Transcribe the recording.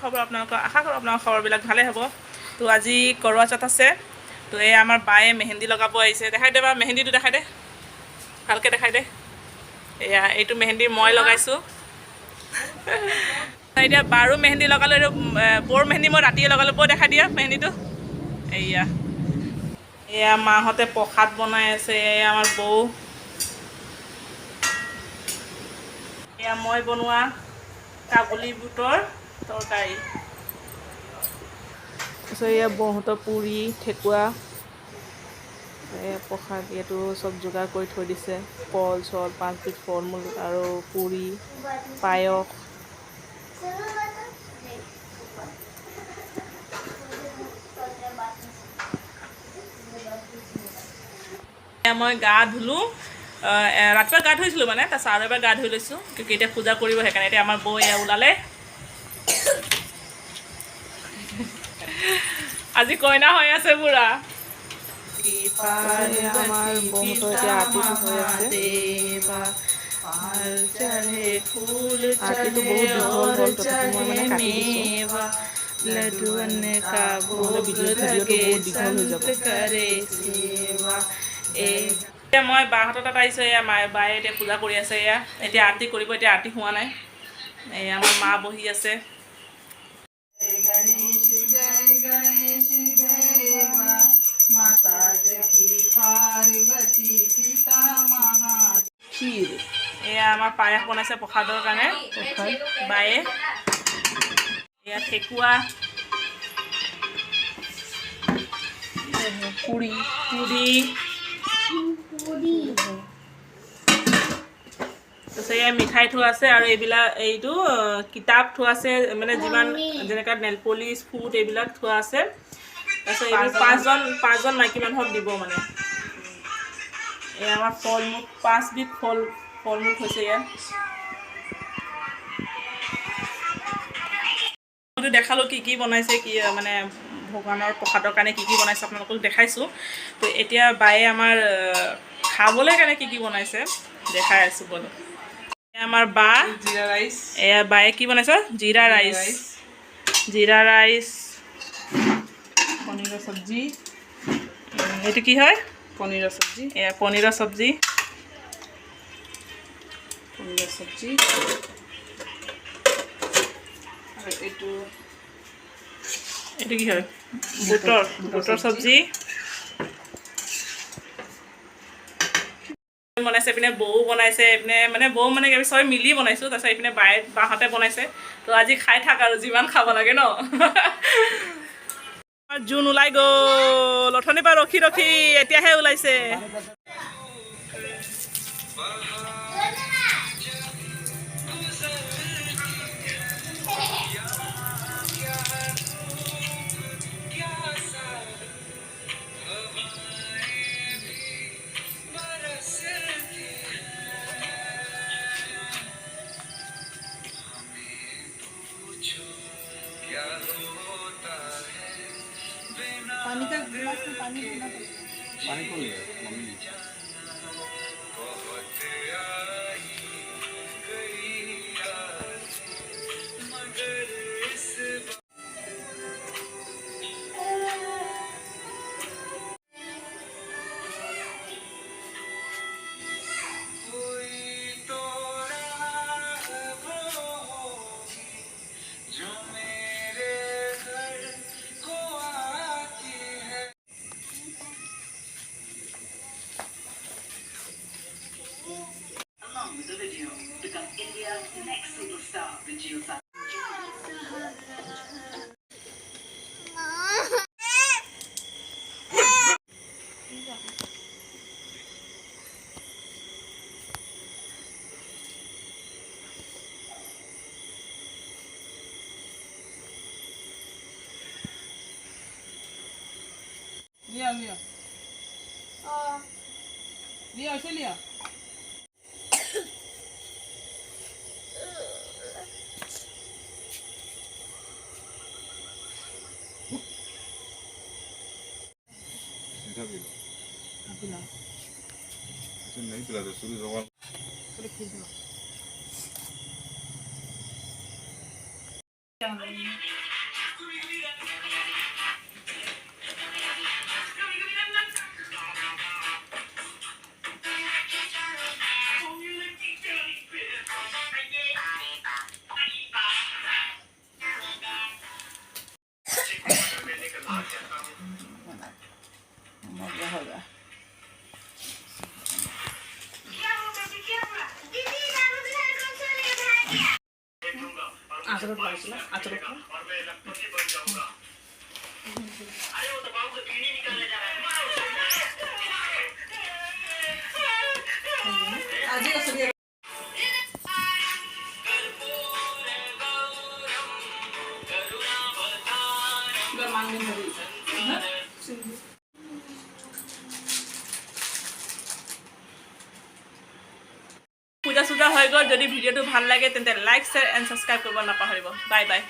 খবৰ আপোনালোকৰ আশা কৰোঁ আপোনালোকৰ খবৰবিলাক ভালে হ'ব। তো আজি কৰৱা চৌথ আছে। তো এই আমাৰ বায়ে মেহেন্দি লগাব আহিছে। দেখাই দে বা মেহেন্দিটো দেখাই দে, ভালকৈ দেখাই দে। এয়া এইটো মেহেন্দি মই লগাইছোঁ। এতিয়া বাৰো মেহেন্দি লগালোঁ। এইটো বৰ মেহেন্দি মই ৰাতিয়ে লগালোঁ। বৰ দেখাই দিয়া মেহেন্দিটো। এয়া এয়া মাহঁতে প্ৰসাদ বনাই আছে। এয়া আমাৰ বৌ। এয়া মই বনোৱা কাবুলী বুটৰ তৰকাৰী। তাৰপিছত এয়া বৌহঁতৰ পুৰি ঠেকুৱা। প্ৰসাদ ইয়াতো চব যোগাৰ কৰি থৈ দিছে। কল চল 5 বিধ ফল মূল আৰু পুৰি পায়স। মই গা ধুলোঁ। ৰাতিপুৱা গা ধুইছিলোঁ মানে, তাৰপিছত আৰু এবাৰ গা ধুই লৈছোঁ। কিন্তু এতিয়া পূজা কৰিব, সেইকাৰণে এতিয়া আমাৰ বৌ এয়া ওলালে। আজি কইনা হৈ আছে পুৰা। আমাৰ বৌহঁতৰ এতিয়া আৰতিটো হৈ আছে। আৰতিটো বহুত দীঘল হ'ল, তথাপি মই মানে কাটি দিছোঁ। নহ'লে ভিডিঅ'টো বহুত দীঘল হৈ যাব। এতিয়া মই বাহঁতৰ তাত আহিছোঁ। এয়া বায়ে এতিয়া পূজা কৰি আছে। এয়া এতিয়া আৰতি কৰিব। এতিয়া আৰতি হোৱা নাই। এয়া আমাৰ মা বহি আছে। খীৰ এয়া আমাৰ পায়স বনাইছে প্ৰসাদৰ কাৰণে। প্ৰসাদ বায়ে এয়া ঠেকুৱা পুৰি তাৰপিছত এয়া মিঠাই থোৱা আছে। আৰু এইটো কিতাপ থোৱা আছে, মানে যিমান যেনেকুৱা নেল পলিচ ফুট এইবিলাক থোৱা আছে। তাৰপিছত এইবোৰ পাঁচজন মাইকী মানুহক দিব মানে। এয়া আমাৰ ফল মূল 5 বিধ ফল মূল হৈছে ইয়াত। মইতো দেখালোঁ কি কি বনাইছে, কি মানে ভগৱানৰ প্ৰসাদৰ কাৰণে কি কি বনাইছে আপোনালোকক দেখাইছোঁ। তো এতিয়া বায়ে আমাৰ খাবলৈ কাৰণে কি কি বনাইছে দেখাই আছোঁ বলো। এয়া আমাৰ বা জিৰা ৰাইচ। এয়া বায়ে কি বনাইছে? জিৰা ৰাইচ পনীৰৰ চব্জি। এইটো কি হয়? পনীৰৰ চব্জি। এয়া পনীৰৰ চব্জি। আৰু এইটো কি হয়? বুটৰ চব্জি বনাইছে। এইপিনে বৌ বনাইছে। এইপিনে মানে বৌ মানে চবেই মিলি বনাইছোঁ। তাৰপিছত এইপিনে বাহঁতে বনাইছে। তো আজি খাই থাক আৰু যিমান খাব লাগে ন। জোন ওলাই গ'ল অথনিৰ পৰা ৰখি ৰখি, এতিয়াহে ওলাইছে। पानी का गिलास में पानी पीना पानी को ले मम्मी लिया ऐसे लिया। नहीं पिलाते शुरू আচলত লাগিছিলে আচলত আজি আছে পূজা চূজা হৈ গ'ল। যদি ভিডিঅ'টো ভাল লাগে তেন্তে লাইক শ্বেয়াৰ এণ্ড ছাবস্ক্ৰাইব কৰিব নাপাহৰিব। Bye bye.